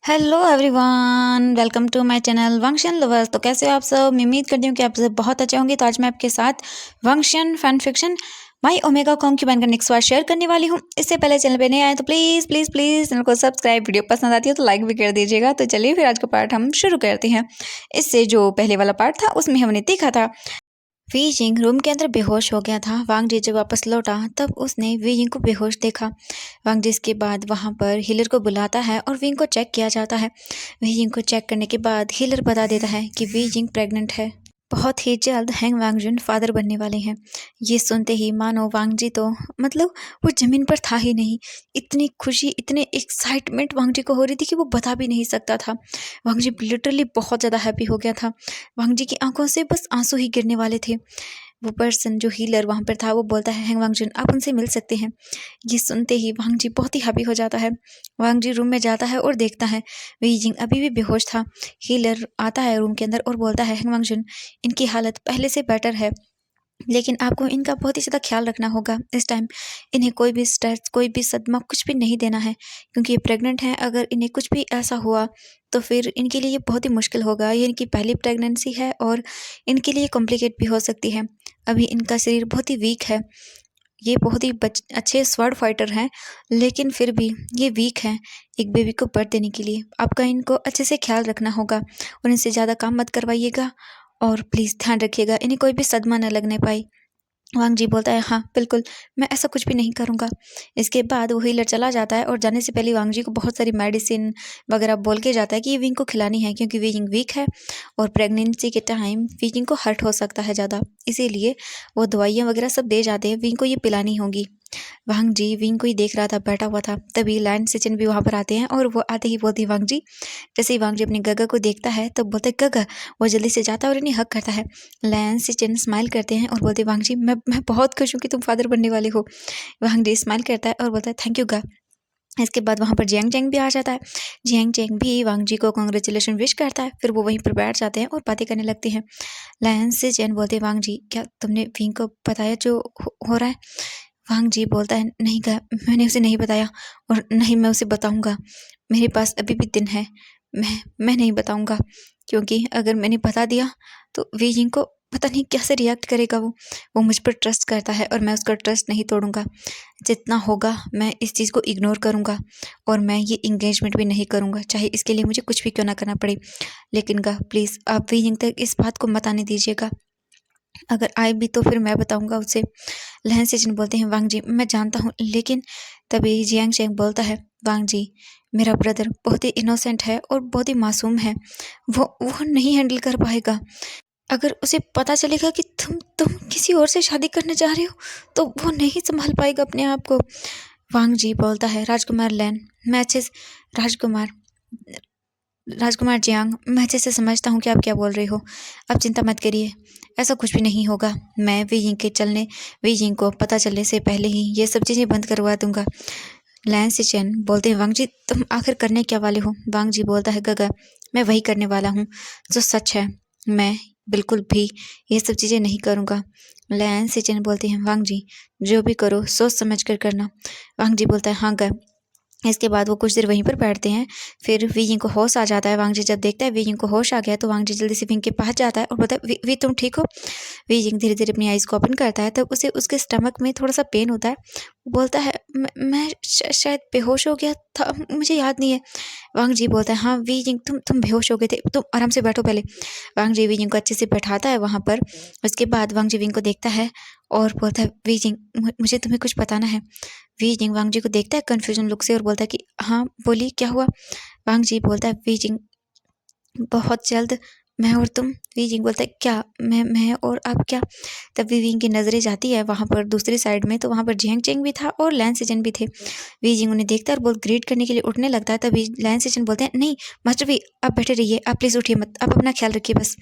Hello everyone, welcome to my channel Vanshian lovers. तो कैसे हो आप सब? मैं उम्मीद करती हूँ कि आप सब बहुत अच्छे होंगे। तो आज मैं आपके साथ वंशियन फैन फिक्शन माई ओमेगा कॉन्क्यूबाइन का नेक्स्ट पार्ट शेयर करने वाली हूँ। इससे पहले चैनल पे नए आए तो प्लीज़ प्लीज़ प्लीज़ चैनल को सब्सक्राइब, वीडियो पसंद आती है तो लाइक भी कर दीजिएगा। तो चलिए फिर आज का पार्ट हम शुरू करते हैं। इससे जो पहले वाला पार्ट था उसमें हमने देखा था वी जिंग रूम के अंदर बेहोश हो गया था। वांग जी जब वापस लौटा तब उसने वी जिंग को बेहोश देखा। वांग जी इसके बाद वहां पर हीलर को बुलाता है और विंग को चेक किया जाता है। वी जिंग को चेक करने के बाद हीलर बता देता है कि वी जिंग प्रेग्नेंट है। बहुत ही जल्द हैंग वांगजुन फादर बनने वाले हैं। ये सुनते ही मानो वांग जी तो मतलब वो जमीन पर था ही नहीं। इतनी खुशी, इतने एक्साइटमेंट वांग जी को हो रही थी कि वो बता भी नहीं सकता था। वांग जी लिटरली बहुत ज़्यादा हैप्पी हो गया था। वांग जी की आंखों से बस आंसू ही गिरने वाले थे। वो पर्सन जो हीलर वहाँ पर था वो बोलता है, हैंग वांगजुन आप उनसे मिल सकते हैं। ये सुनते ही वांग जी बहुत ही हैप्पी हो जाता है। वांग जी रूम में जाता है और देखता है वी जिंग अभी भी बेहोश था। हीलर आता है रूम के अंदर और बोलता है, हैंग वांगजुन इनकी हालत पहले से बेटर है, लेकिन आपको इनका बहुत ही ज़्यादा ख्याल रखना होगा इस टाइम। इन्हें कोई भी स्ट्रेस, कोई भी सदमा कुछ भी नहीं देना है, क्योंकि ये प्रेग्नेंट हैं। अगर इन्हें कुछ भी ऐसा हुआ तो फिर इनके लिए ये बहुत ही मुश्किल होगा। ये इनकी पहली प्रेगनेंसी है और इनके लिए कॉम्प्लिकेट भी हो सकती है। अभी इनका शरीर बहुत ही वीक है। ये बहुत ही अच्छे स्वॉर्ड फाइटर हैं, लेकिन फिर भी ये वीक हैं एक बेबी को बर्थ देने के लिए। आपका इनको अच्छे से ख्याल रखना होगा और इनसे ज़्यादा काम मत करवाइएगा और प्लीज़ ध्यान रखिएगा इन्हें कोई भी सदमा न लगने पाए। वांग जी बोलता है, हाँ बिल्कुल, मैं ऐसा कुछ भी नहीं करूँगा। इसके बाद वो हीलर चला जाता है और जाने से पहले वांग जी को बहुत सारी मेडिसिन वगैरह बोल के जाता है कि ये विंग को खिलानी है, क्योंकि विंग वीक है और प्रेगनेंसी के टाइम विंग को हर्ट हो सकता है ज़्यादा। इसीलिए वो दवाइयाँ वगैरह सब दे जाते हैं, विंग को ये पिलानी होगी। वांग जी विंग को ही देख रहा था, बैठा हुआ था। तभी लायन सिचन भी वहाँ पर आते हैं और वो आते ही बोलती है, वांग जी। जैसे ही वांग जी अपनी गगा को देखता है तो बोलते गगा। वो जल्दी से जाता है और इन्हें हक करता है। लायन सिचन स्माइल करते हैं और बोलते, वांग जी मैं बहुत खुश हूँ कि तुम फादर बनने वाले हो। वांग जी स्माइल करता है और बोलता है, थैंक यू गा। इसके बाद वहाँ पर जियांग चेंग भी आ जाता है। जियांग चेंग भी वांग जी को कांग्रेचुलेशन विश करता है। फिर वो वहीं पर बैठ जाते हैं और बातें करने लगते हैं। लायन से चैन बोलते हैं, वांग जी क्या तुमने विंग को बताया जो हो रहा है? वांग जी बोलता है, नहीं गा, मैंने उसे नहीं बताया और नहीं मैं उसे बताऊंगा। मेरे पास अभी भी दिन है। मैं नहीं बताऊंगा, क्योंकि अगर मैंने बता दिया तो वी जिंग को पता नहीं कैसे रिएक्ट करेगा। वो मुझ पर ट्रस्ट करता है और मैं उसका ट्रस्ट नहीं तोड़ूंगा। जितना होगा मैं इस चीज़ को इग्नोर करूंगा और मैं ये इंगेजमेंट भी नहीं करूंगा, चाहे इसके लिए मुझे कुछ भी क्यों ना करना पड़े। लेकिन गा प्लीज़ आप वी जिंग तक इस बात को मत आने दीजिएगा। अगर आए भी तो फिर मैं बताऊंगा उसे। लहन सेजन बोलते हैं, वांग जी मैं जानता हूँ, लेकिन तभी जियांग चेंग बोलता है, वांग जी मेरा ब्रदर बहुत ही इनोसेंट है और बहुत ही मासूम है। वो नहीं हैंडल कर पाएगा। अगर उसे पता चलेगा कि तुम किसी और से शादी करने जा रहे हो तो वो नहीं संभाल पाएगा अपने आप को। वांग जी बोलता है, राजकुमार लैन मैं अच्छे से राजकुमार राजकुमार जियांग मैं अच्छे से समझता हूँ कि आप क्या बोल रहे हो। आप चिंता मत करिए, ऐसा कुछ भी नहीं होगा। मैं वी जिंग को पता चलने से पहले ही ये सब चीज़ें बंद करवा दूंगा। लैन से चैन बोलते हैं, वांग जी तुम आखिर करने क्या वाले हो? वांग जी बोलता है, गगा मैं वही करने वाला हूँ जो सच है। मैं बिल्कुल भी ये सब चीज़ें नहीं करूँगा। लैन से चैन बोलते हैं, वांग जी जो भी करो सोच समझ कर करना। वांग जी बोलता है, हाँ गा। इसके बाद वो कुछ देर वहीं पर बैठते हैं। फिर वी जिंग को होश आ जाता है। वांग जी जब देखता है वी जिंग को होश आ गया तो वांग जी जल्दी से विंग के पास जाता है और बोलता है, वी तुम ठीक हो? वी जिंग धीरे धीरे अपनी आइज़ को ओपन करता है, तब उसे उसके स्टमक में थोड़ा सा पेन होता है। वो बोलता है, मैं शायद बेहोश हो गया था, मुझे याद नहीं है। वांग जी बोलता है, हाँ वी जिंग तुम बेहोश हो गए थे, तुम आराम से बैठो पहले। वांग जी वी जिंग को अच्छे से बैठाता है वहाँ पर। उसके बाद वांग जी विंग को देखता है और बोलता है, वी जिंग मुझे तुम्हें कुछ बताना है। वी जिंग वांग जी को देखता है कन्फ्यूजन लुक से और बोलता है कि हाँ बोलिए क्या हुआ। वांग जी बोलता है, वी जिंग बहुत जल्द मैं और तुम। वी जिंग बोलता है, क्या मैं और आप क्या? तब वी जिंग की नज़रें जाती है वहाँ पर दूसरी साइड में, तो वहाँ पर जियांग चेंग भी था और लैन सिजन भी थे। वी जिंग उन्हें देखता है और बहुत ग्रीट करने के लिए उठने लगता है। तभी लैन सिजन बोलते हैं, नहीं मास्टर वी आप बैठे रहिए, आप प्लीज़ उठिए मत, आप अपना ख्याल रखिए बस।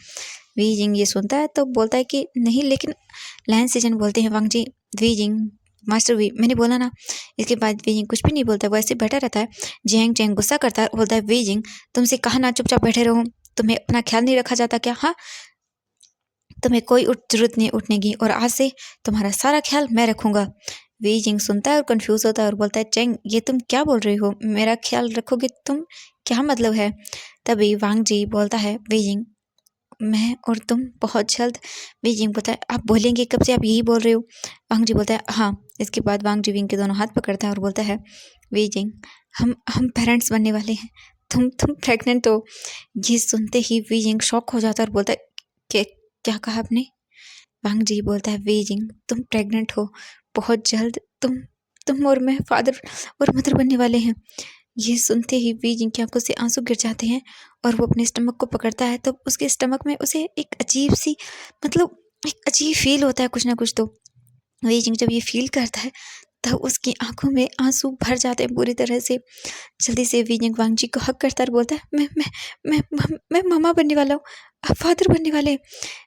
वी जिंग ये सुनता है तो बोलता है कि नहीं, लेकिन लैन सिजन बोलते हैं, वांग जी वी जिंग मास्टर वी मैंने बोला ना। इसके बाद वी जिंग कुछ भी नहीं बोलता, वो ऐसे बैठा रहता है। जियांग चेंग गुस्सा करता है और बोलता है, वी जिंग तुमसे कहा ना चुपचाप बैठे रहो, तुम्हें अपना ख्याल नहीं रखा जाता क्या? हाँ, तुम्हें कोई जरूरत नहीं उठने की और आज से तुम्हारा सारा ख्याल मैं रखूंगा। वी जिंग सुनता है और कंफ्यूज होता है और बोलता है, चेंग ये तुम क्या बोल रही हो? मेरा ख्याल रखोगे तुम? क्या मतलब है? तभी वांग जी बोलता है वीजिंग, मैं और तुम बहुत जल्द। वीजिंग बोलता है, आप बोलेंगे कब से, आप यही बोल रहे हो? वांग जी बोलता है हाँ। इसके बाद वांग जी विंग के दोनों हाथ पकड़ता है और बोलता है, वीजिंग हम पेरेंट्स बनने वाले हैं, तुम प्रेग्नेंट हो। ये सुनते ही वीजिंग शॉक हो जाता है और बोलता है, क्या कहा आपने? वांग जी बोलता है, वीजिंग तुम प्रेग्नेंट हो, बहुत जल्द तुम और मैं फादर और मदर बनने वाले हैं। ये सुनते ही वीजिंग की आंखों से आंसू गिर जाते हैं और वो अपने स्टमक को पकड़ता है, तो उसके स्टमक में उसे एक अजीब सी, मतलब एक अजीब फील होता है कुछ ना कुछ। तो वीजिंग जब ये फील करता है तब उसकी आंखों में आंसू भर जाते हैं पूरी तरह से। जल्दी से वीजिंग वांग जी को हक करता है और बोलता है, मैं मामा बनने वाला हूँ, आप फादर बनने वाले हैं।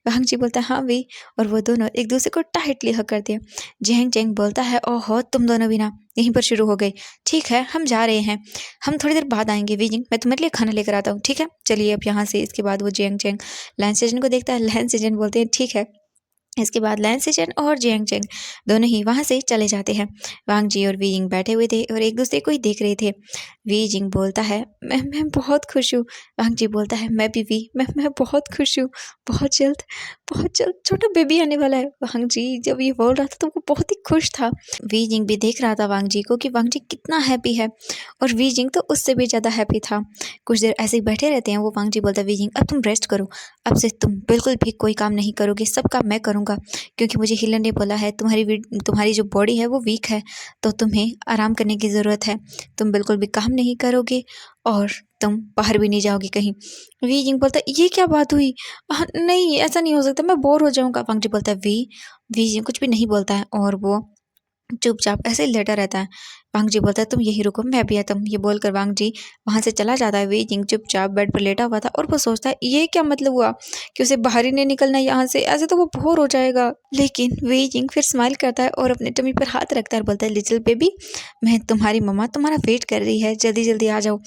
वांग जी बोलता है हाँ वी, और वो दोनों एक दूसरे को टाइटली हक करते हैं। जेंग चेंग बोलता है, ओहो तुम दोनों भी ना यहीं पर शुरू हो गए, ठीक है हम जा रहे हैं, हम थोड़ी देर बाद आएंगे। वीजिंग मैं तुम्हारे लिए खाना लेकर आता हूँ, ठीक है चलिए अब यहाँ से। इसके बाद वो जेंग चेंग लैंस सेजन को देखता है, लैंस सेजन बोलते हैं ठीक है। इसके बाद लैंस सेजन और जियांग चेंग दोनों ही वहाँ से चले जाते हैं। वांग जी और वी जिंग बैठे हुए थे और एक दूसरे को ही देख रहे थे। वी जिंग बोलता है, मैं बहुत खुश हूँ। वांग जी बोलता है, मैं भी वी, मैं बहुत खुश हूँ, बहुत जल्द छोटा बेबी आने वाला है। वांग जी जब ये बोल रहा था तो वो बहुत ही खुश था। वी जिंग भी देख रहा था वांग जी को कि वांग जी कितना हैप्पी है, और वी जिंग तो उससे भी ज़्यादा हैप्पी था। कुछ देर ऐसे ही बैठे रहते हैं। वो वांग जी बोलता है, वी जिंग अब तुम रेस्ट करो, अब से तुम बिल्कुल भी कोई काम नहीं करोगे, सब काम मैं करूँगा, क्योंकि मुझे हिलन ने बोला है तुम्हारी जो बॉडी है वो वीक है, तो तुम्हें आराम करने की ज़रूरत है, तुम बिल्कुल भी काम नहीं करोगे और तुम बाहर भी नहीं जाओगे कहीं। वी जिंग बोलता है, ये क्या बात हुई? नहीं ऐसा नहीं हो सकता, मैं बोर हो जाऊँगा। वांग जी बोलता है, वी जिंग कुछ भी नहीं बोलता है और वो चुपचाप ऐसे ही लेटा रहता है। वांग जी बोलता है, तुम यही रुको मैं भी आता हूँ। ये बोलकर वांग जी वहाँ से चला जाता है। वे जिंग चुपचाप बेड पर लेटा हुआ था और वो सोचता है, ये क्या मतलब हुआ कि उसे बाहर ही नहीं निकलना यहाँ से, ऐसे तो वो बोर हो जाएगा। लेकिन वे जिंग फिर स्माइल करता है और अपने टमी पर हाथ रखता है और बोलता है, लिटिल बेबी मैं तुम्हारी मम्मा तुम्हारा वेट कर रही है, जल्दी जल्दी आ जाओ,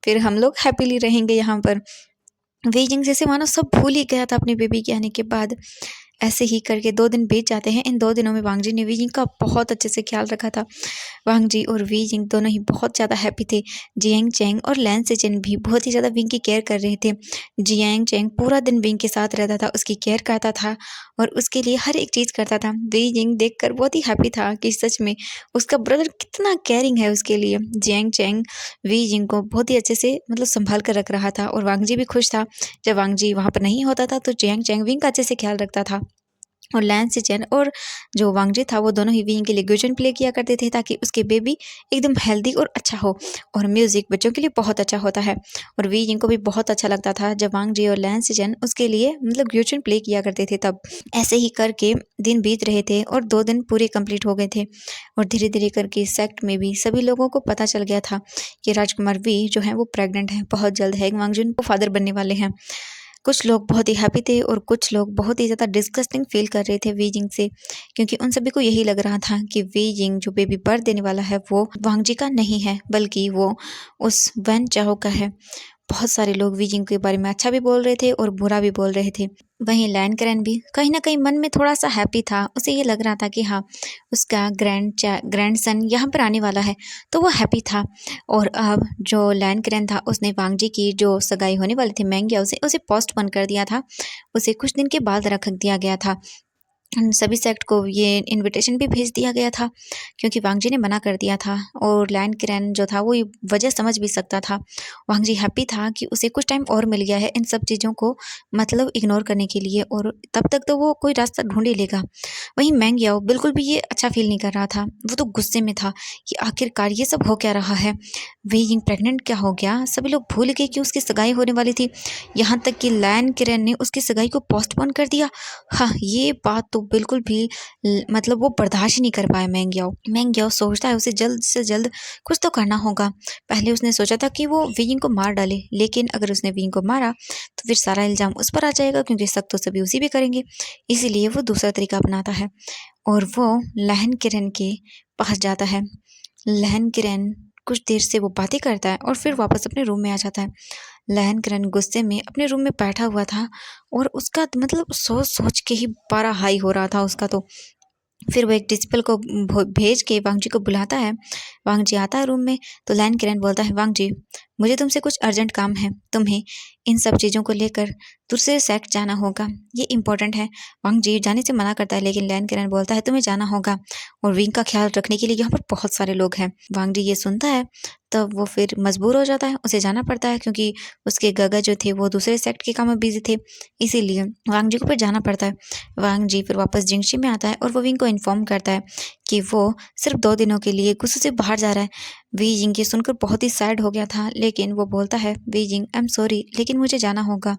फिर हम लोग हैप्पीली रहेंगे यहाँ पर। वे जिंग जैसे मानो सब भूल ही गया था अपने बेबी के आने के बाद। ऐसे ही करके 2 दिन बीत जाते हैं। इन 2 दिनों में वांग जी ने वी जिंग का बहुत अच्छे से ख्याल रखा था। वांग जी और वी जिंग दोनों ही बहुत ज़्यादा हैप्पी थे। जियांग चैंग और लैन सेजन भी बहुत ही ज़्यादा विंग की केयर कर रहे थे। जियांग चैंग पूरा दिन विंग के साथ रहता था, उसकी केयर करता था और उसके लिए हर एक चीज़ करता था। वी जिंग देखकर बहुत ही हैप्पी था कि सच में उसका ब्रदर कितना केयरिंग है उसके लिए। जियांग चैंग वी जिंग को बहुत ही अच्छे से मतलब संभाल कर रख रहा था और वांग जी भी खुश था। जब वांग जी वहाँ पर नहीं होता था तो जियांग चैंग विंग का अच्छे से ख्याल रखता था। और लैन सिचन और जो वांगजी था वो दोनों ही विंग के लिए ग्यूजन प्ले किया करते थे ताकि उसके बेबी एकदम हेल्दी और अच्छा हो। और म्यूजिक बच्चों के लिए बहुत अच्छा होता है और वी जिंग को भी बहुत अच्छा लगता था जब वांगजी और लैन सिचन उसके लिए मतलब ग्यूजन प्ले किया करते थे। तब ऐसे ही करके दिन बीत रहे थे और 2 दिन पूरे कंप्लीट हो गए थे और धीरे धीरे करके सेक्ट में भी सभी लोगों को पता चल गया था कि राजकुमार वी जो है वो प्रेग्नेंट है, बहुत जल्द हैंग वांगजुन को फादर बनने वाले हैं। कुछ लोग बहुत ही हैप्पी थे और कुछ लोग बहुत ही ज़्यादा डिस्गस्टिंग फील कर रहे थे वी जिंग से, क्योंकि उन सभी को यही लग रहा था कि वी जिंग जो बेबी बर्थ देने वाला है वो वांग जी का नहीं है, बल्कि वो उस वैन चाहो का है। बहुत सारे लोग वी जिंग के बारे में अच्छा भी बोल रहे थे और बुरा भी बोल रहे थे। वहीं लैन करेन भी कहीं ना कहीं मन में थोड़ा सा हैप्पी था। उसे ये लग रहा था कि हाँ उसका ग्रैंड सन यहाँ पर आने वाला है, तो वो हैप्पी था। और अब जो लैन करेन था उसने वांग जी की जो सगाई होने वाली थी मैंगिया उसे पोस्टपोन कर दिया था, उसे कुछ दिन के बाद रख दिया गया था। सभी सेक्ट को ये इनविटेशन भी भेज दिया गया था क्योंकि वांग जी ने मना कर दिया था और लैन किरन जो था वो ये वजह समझ भी सकता था। वांग जी हैप्पी था कि उसे कुछ टाइम और मिल गया है इन सब चीज़ों को मतलब इग्नोर करने के लिए, और तब तक तो वो कोई रास्ता ढूंढ ही लेगा। वहीं मैंग याओ बिल्कुल भी ये अच्छा फील नहीं कर रहा था, वो तो गुस्से में था कि आखिरकार ये सब हो क्या रहा है। वे जिंग प्रेग्नेंट क्या हो गया, सभी लोग भूल गए कि उसकी सगाई होने वाली थी, यहाँ तक कि लैन किरन ने उसकी सगाई को पोस्टपोन कर दिया। हाँ ये बात तो बिल्कुल भी मतलब वो बर्दाश्त ही नहीं कर पाया मैंग याओ सोचता है उसे जल्द से जल्द कुछ तो करना होगा। पहले उसने सोचा था कि वो विंग को मार डाले, लेकिन अगर उसने विंग को मारा तो फिर सारा इल्ज़ाम उस पर आ जाएगा क्योंकि शक तो सभी उसी पे करेंगे। इसीलिए वो दूसरा तरीका अपनाता है और वो लहन किरण के पास जाता है। लहन किरण कुछ देर से वो बातें करता है और फिर वापस अपने रूम में आ जाता है। लहन किरण गुस्से में अपने रूम में बैठा हुआ था और उसका मतलब सोच सोच के ही पारा हाई हो रहा था उसका। तो फिर वो एक डिस्पल को भेज के वांग जी को बुलाता है। वांग जी आता है रूम में तो लैन किरण बोलता है, वांग जी मुझे तुमसे कुछ अर्जेंट काम है, तुम्हें इन सब चीज़ों को लेकर दूसरे सेक्ट जाना होगा, ये इम्पोर्टेंट है। वांग जी जाने से मना करता है, लेकिन लैन किरण बोलता है तुम्हें जाना होगा और विंग का ख्याल रखने के लिए यहाँ पर बहुत सारे लोग हैं। वांग जी ये सुनता है तब वो फिर मजबूर हो जाता है, उसे जाना पड़ता है क्योंकि उसके गगा जो थे वो दूसरे सेक्ट के काम में बिजी थे, इसीलिए वांग जी को फिर जाना पड़ता है। वांग जी फिर वापस जिंगशी में आता है और वो विंग को इन्फॉर्म करता है कि वो सिर्फ 2 दिनों के लिए गुस्से से बाहर जा रहा है। वी जिंग ये सुनकर बहुत ही सैड हो गया था, लेकिन वो बोलता है वी जिंग आई एम सॉरी, लेकिन मुझे जाना होगा,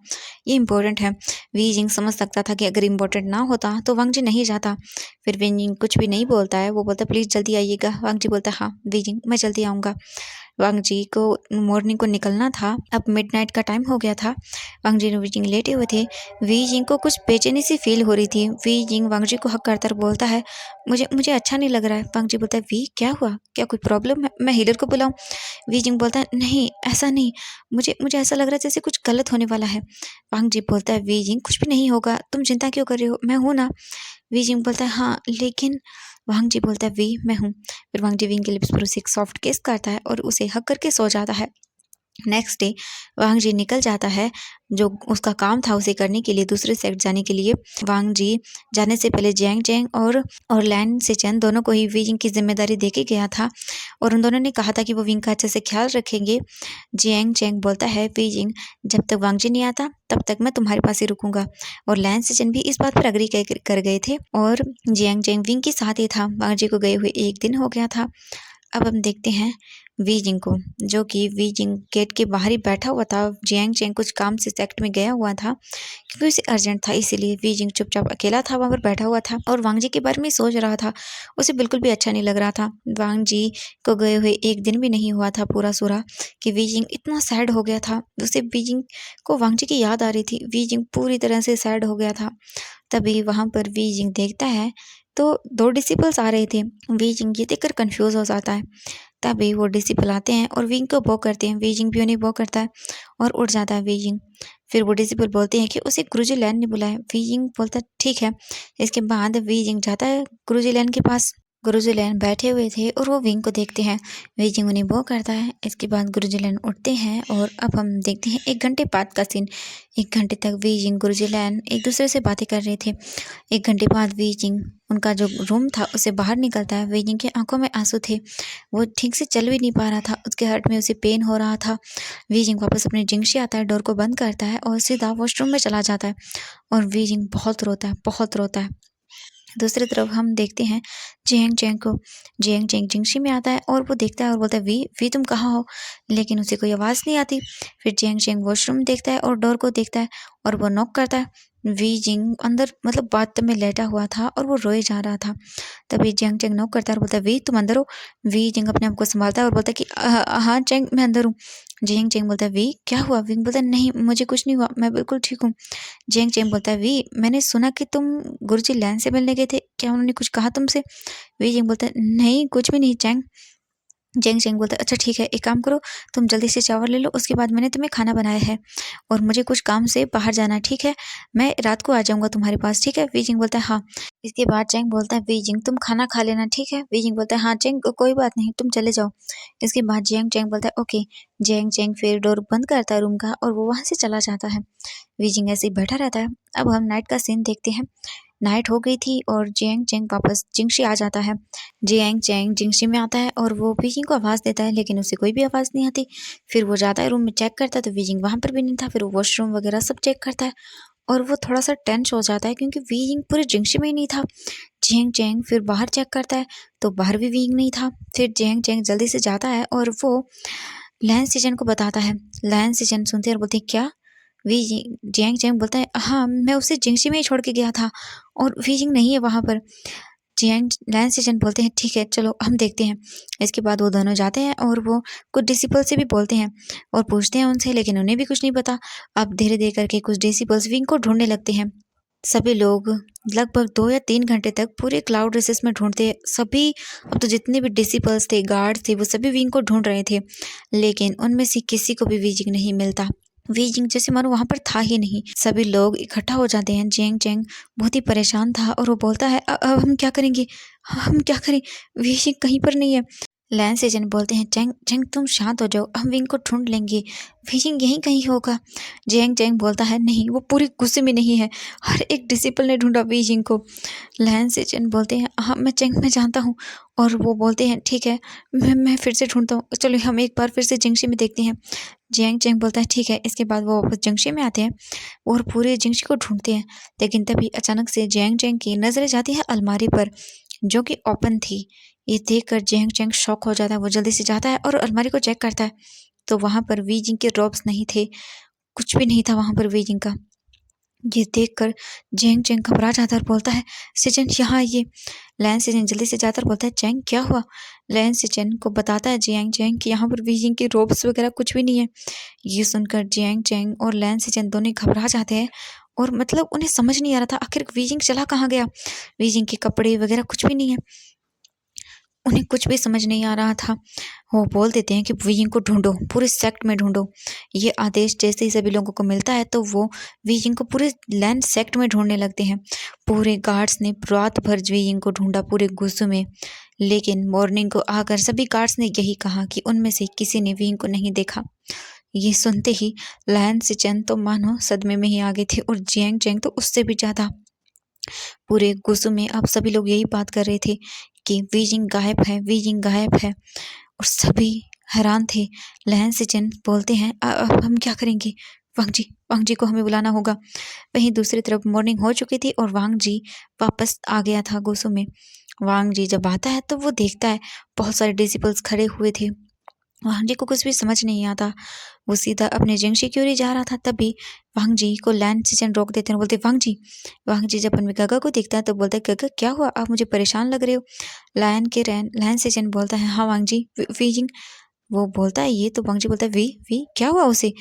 ये इम्पोर्टेंट है। वी जिंग समझ सकता था कि अगर इम्पोर्टेंट ना होता तो वांग जी नहीं जाता। फिर वी जिंग कुछ भी नहीं बोलता है, वो बोलता है प्लीज़ जल्दी आइएगा। वांग जी बोलता है हाँ वी जिंग मैं जल्दी आऊँगा। वांग जी को मॉर्निंग को निकलना था, अब मिडनाइट का टाइम हो गया था। वांग जी और वी जिंग लेटे हुए थे। वी जिंग को कुछ बेचैनी सी फील हो रही थी। वी जिंग वांग जी को हक करता बोलता है मुझे मुझे अच्छा नहीं लग रहा है। वांग जी बोलता है वी क्या हुआ, क्या कोई प्रॉब्लम है, मैं हीलर को बुलाऊं? वी जिंग बोलता है नहीं ऐसा नहीं, मुझे मुझे ऐसा लग रहा है जैसे कुछ गलत होने वाला है। वांग जी बोलता है वी जिंग कुछ भी नहीं होगा, तुम चिंता क्यों कर रहे हो, मैं हूं ना। वी जिंग बोलता है हाँ लेकिन। वांग जी बोलता है वी मैं हूँ। फिर वांग जी विंग के लिप्स पर उसे एक सॉफ्ट किस करता है और उसे हक करके सो जाता है। नेक्स्ट डे वांग जी निकल जाता है, जो उसका काम था उसे करने के लिए दूसरे सेक्ट जाने के लिए। वांग जी जाने से पहले जियांग चैंग और लैन सिचन दोनों को ही विंग की जिम्मेदारी देके गया था और उन दोनों ने कहा था कि वो विंग का अच्छे से ख्याल रखेंगे। जियांग चैंग बोलता है विंग जब तक वांग जी नहीं आता तब तक मैं तुम्हारे पास ही रुकूंगा, और लैन सिचन भी इस बात पर अग्री कर गए थे और जियांग चैंग विंग के साथ ही था। वांग जी को गए हुए 1 दिन हो गया था। अब हम देखते हैं वी जिंग को, जो कि वी जिंग गेट के बाहर ही बैठा हुआ था। जियांग चैंग कुछ काम से सेक्ट में गया हुआ था क्योंकि उसे अर्जेंट था, इसीलिए वी जिंग चुपचाप अकेला था वहां पर बैठा हुआ था और वांग जी के बारे में सोच रहा था। उसे बिल्कुल भी अच्छा नहीं लग रहा था। वांग जी को गए हुए 1 दिन भी नहीं हुआ था पूरा सूरा कि वी जिंग इतना सैड हो गया था। उसे वी जिंग को वांग जी की याद आ रही थी। वी जिंग पूरी तरह से सैड हो गया था। तभी वहां पर वी जिंग देखता है तो 2 डिसिपल्स आ रहे थे। वी जिंग ये देखकर कंफ्यूज हो जाता है। तभी वो डिसिपल आते हैं और विंग को बो करते हैं। वी जिंग भी उन्हें बो करता है और उड़ जाता है वी जिंग। फिर वो डिसिपल बोलते हैं कि उसे गुरुजी लैन ने बुलाया। वी जिंग बोलता है ठीक है। इसके बाद वी जिंग जाता है गुरुजी लैन के पास। गुरुजी लैन बैठे हुए थे और वो विंग को देखते हैं। वी जिंग उन्हें बो करता है। इसके बाद गुरुजी लैन उठते हैं और अब हम देखते हैं 1 घंटे बाद का सीन। 1 घंटे तक वी जिंग गुरुजी लैन एक दूसरे से बातें कर रहे थे। 1 घंटे बाद वी जिंग उनका जो रूम था उससे बाहर निकलता है। वी जिंग की आंखों में आंसू थे, वो ठीक से चल भी नहीं पा रहा था, उसके हार्ट में उसे पेन हो रहा था। वी जिंग वापस अपने जिंगशी आता है, डोर को बंद करता है और सीधा वॉशरूम में चला जाता है और वी जिंग बहुत रोता है, बहुत रोता है। दूसरी तरफ हम देखते हैं जियांग चैंग को। जियांग चैंग जिंगशी में आता है और वो देखता है और बोलता है वी तुम कहाँ हो, लेकिन उसे कोई आवाज़ नहीं आती। फिर जियांग चैंग वॉशरूम देखता है और डोर को देखता है और वो नॉक करता है। वी जिंग अंदर मतलब बाथ में लेटा हुआ था और वो रोए जा रहा था। तभी जियांग चैंग नॉक करता है और बोलता है वी तुम अंदर हो। वी जिंग अपने आप को संभालता है और बोलता है कि हाँ चैंग मैं अंदर हूँ। जियांग चैंग बोलता है वी क्या हुआ। विंग बोलता है नहीं मुझे कुछ नहीं हुआ, मैं बिल्कुल ठीक हूँ। जियांग चैंग बोलता है वी मैंने सुना कि तुम गुरुजी लैन से मिलने गए थे, क्या उन्होंने कुछ कहा तुमसे? वी जिंग बोलता है नहीं कुछ भी नहीं चैंग। जियांग चैंग बोलता है अच्छा ठीक है, एक काम करो तुम जल्दी से शावर ले लो, उसके बाद मैंने तुम्हें खाना बनाया है और मुझे कुछ काम से बाहर जाना है, ठीक है, मैं रात को आ जाऊंगा तुम्हारे पास, ठीक है। वी जिंग बोलता है हाँ। इसके बाद चैंग बोलता है वी जिंग तुम खाना खा लेना, ठीक है। वी जिंग बोलता है हाँ चैंग कोई बात नहीं तुम चले जाओ। इसके बाद जियांग चैंग बोलता है ओके। जियांग चैंग फिर डोर बंद करता है रूम का और वो वहां से चला जाता है। वी जिंग ऐसे ही बैठा रहता है। अब हम नाइट का सीन देखते हैं। नाइट हो गई थी और जियांग चैंग वापस जिंगशी आ जाता है। जियांग चैंग जिंगशी में आता है और वो बीजिंग को आवाज़ देता है, लेकिन उसे कोई भी आवाज़ नहीं आती। फिर वो जाता है रूम में चेक करता है तो बीजिंग वहाँ पर भी नहीं था। फिर वो वॉशरूम वगैरह सब चेक करता है और वो थोड़ा सा टेंस हो जाता है क्योंकि बीजिंग पूरे जिंगशी में ही नहीं था। जियांग चैंग फिर बाहर चेक करता है तो बाहर भी बीजिंग नहीं था। फिर जियांग चैंग जल्दी से जाता है और वो लैन सिजन को बताता है। लैन सिजन सुनते हैं और बोलते हैं क्या। वी जियांग चैंग बोलता है हाँ मैं उसे जिंगशी में ही छोड़ के गया था और वी जिंग नहीं है वहाँ पर। जियांग लैन सिजन बोलते हैं ठीक है चलो हम देखते हैं। इसके बाद वो दोनों जाते हैं और वो कुछ डिसिपल से भी बोलते हैं और पूछते हैं उनसे, लेकिन उन्हें भी कुछ नहीं पता। अब धीरे धीरे करके कुछ डिसिपल्स विंग को ढूंढने लगते हैं। सभी लोग लगभग 2 या 3 घंटे तक पूरे क्लाउड रेसेस में ढूंढते सभी। अब तो जितने भी डिसिपल्स थे गार्ड थे वो सभी विंग को ढूंढ रहे थे, लेकिन उनमें से किसी को भी विजिंग नहीं मिलता। विजिंग जैसे मानो वहां पर था ही नहीं। सभी लोग इकट्ठा हो जाते हैं। जियांग चैंग बहुत ही परेशान था और वो बोलता है अब हम क्या करेंगे, हम क्या करें, विजिंग कहीं पर नहीं है। लैन से जन बोलते हैं, चैंग चैंग तुम शांत हो जाओ, हम विंग को ढूंढ लेंगे, विंग यहीं कहीं होगा। जैंग चैंग बोलता है, नहीं वो पूरे गुस्से में नहीं है, हर एक डिसिपल ने ढूंढा विंग को। लैन से जन बोलते हैं, हाँ मैं चैंग मैं जानता हूँ। और वो बोलते हैं, ठीक है मैं फिर से ढूंढता हूँ, चलो हम एक बार फिर से जिंगशी में देखते हैं। जैंग चैंग बोलता है, ठीक है। इसके बाद वो वापस जिंगशी में आते हैं और पूरे जिंगशी को ढूंढते हैं। लेकिन तभी अचानक से जैंग चैंग की नजरें जाती है अलमारी पर, जो कि ओपन थी। ये देखकर जैंग चैंग शॉक हो जाता है। वो जल्दी से जाता है और अलमारी को चेक करता है, तो वहां पर वीजिंग के रॉब्स नहीं थे, कुछ भी नहीं था वहां पर वीजिंग का। ये देखकर जैंग चैंग घबरा जाता है और बोलता है, सिचन यहाँ आइए। लैन सिचन जल्दी से जाता है और बोलता है, चैंग क्या हुआ। लैन सिचन को बताता है जैंग चैंग कि यहाँ पर वीजिंग के रोब्स वगैरह कुछ भी नहीं है। ये सुनकर जैंग चैंग और लैन सिचन दोनों घबरा जाते हैं और मतलब उन्हें समझ नहीं आ रहा था आखिर वीजिंग चला कहाँ गया। वीजिंग के कपड़े वगैरह कुछ भी नहीं है, उन्हें कुछ भी समझ नहीं आ रहा था। वो बोल देते हैं कि वीजिंग को ढूंढो, पूरे सेक्ट में ढूंढो। ये आदेश जैसे ही सभी लोगों को मिलता है तो वो वीजिंग को पूरे लैंड सेक्ट में ढूंढने लगते हैं। पूरे गार्ड्स ने रात भर वीजिंग को ढूंढा पूरे गुस्सों में, लेकिन मॉर्निंग को आकर सभी गार्ड्स ने यही कहा कि उनमें से किसी ने वीजिंग को नहीं देखा। ये सुनते ही लैन सिचन तो मानो सदमे में ही आ गए थे और जैंग चैंग तो उससे भी ज्यादा। पूरे गुस्सों में अब सभी लोग यही बात कर रहे थे कि वीजिंग गायब है, वीजिंग गायब है, और सभी हैरान थे। लहन सिचन बोलते हैं, अब हम क्या करेंगे। वांग जी को हमें बुलाना होगा। वहीं दूसरी तरफ मॉर्निंग हो चुकी थी और वांग जी वापस आ गया था गुस्सों में। वांग जी जब आता है तो वो देखता है बहुत सारे डिसिपल्स खड़े हुए थे। वांग जी को कुछ भी समझ नहीं आता, वो सीधा अपने जिंगशी की ओर ही जा रहा था। तभी वांग जी को लैन सिचन रोक देते हैं और बोलते, वांग जी जब अपने गगा को देखता है तो बोलता है, गगा क्या हुआ, आप मुझे परेशान लग रहे हो। लैन सिचन बोलता है, हाँ वांग जी वीजिंग। वो बोलता है, ये तो वांग जी बोलता है, वी क्या हुआ उसे।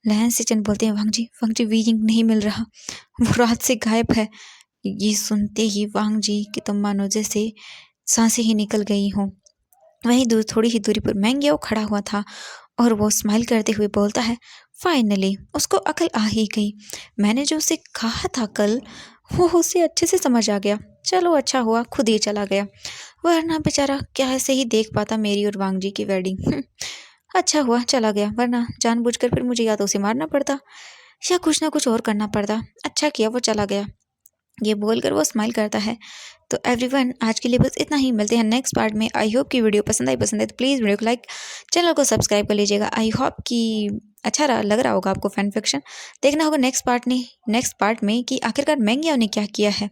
लैन सिचन बोलते हैं, वांग जी वीजिंग नहीं मिल रहा, वो रात से गायब है। ये सुनते ही वांग जी की तो मानो जैसे सांसें ही निकल गई हों। वहीं दूर थोड़ी ही दूरी पर मैंग्याओ खड़ा हुआ था और वो स्माइल करते हुए बोलता है, फाइनली उसको अकल आ ही गई। मैंने जो उसे कहा था कल, वो उसे अच्छे से समझ आ गया। चलो अच्छा हुआ खुद ही चला गया, वरना बेचारा क्या ऐसे ही देख पाता मेरी और वांग जी की वेडिंग। अच्छा हुआ चला गया, वरना जानबूझकर फिर मुझे या तो उसे मारना पड़ता या कुछ ना कुछ और करना पड़ता। अच्छा किया वो चला गया। ये बोलकर वो स्माइल करता है। तो एवरीवन आज के लिए बस इतना ही, मिलते हैं नेक्स्ट पार्ट में। आई होप कि वीडियो पसंद आई तो प्लीज़ वीडियो को लाइक, चैनल को सब्सक्राइब कर लीजिएगा। आई होप कि अच्छा लग रहा होगा आपको फैन फिक्शन। देखना होगा नेक्स्ट पार्ट में कि आखिरकार मैंग्याओ ने क्या किया है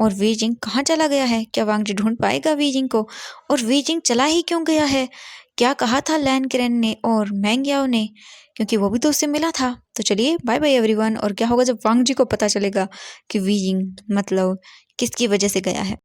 और वीजिंग कहाँ चला गया है। क्या वांग जी ढूंढ पाएगा वीजिंग को, और वीजिंग चला ही क्यों गया है। क्या कहा था लैन किरण ने और मैंग्याओ ने, क्योंकि वो भी तो उससे मिला था। तो चलिए बाय बाय एवरीवन। और क्या होगा जब वांग जी को पता चलेगा कि वीजिंग मतलब किसकी वजह से गया है।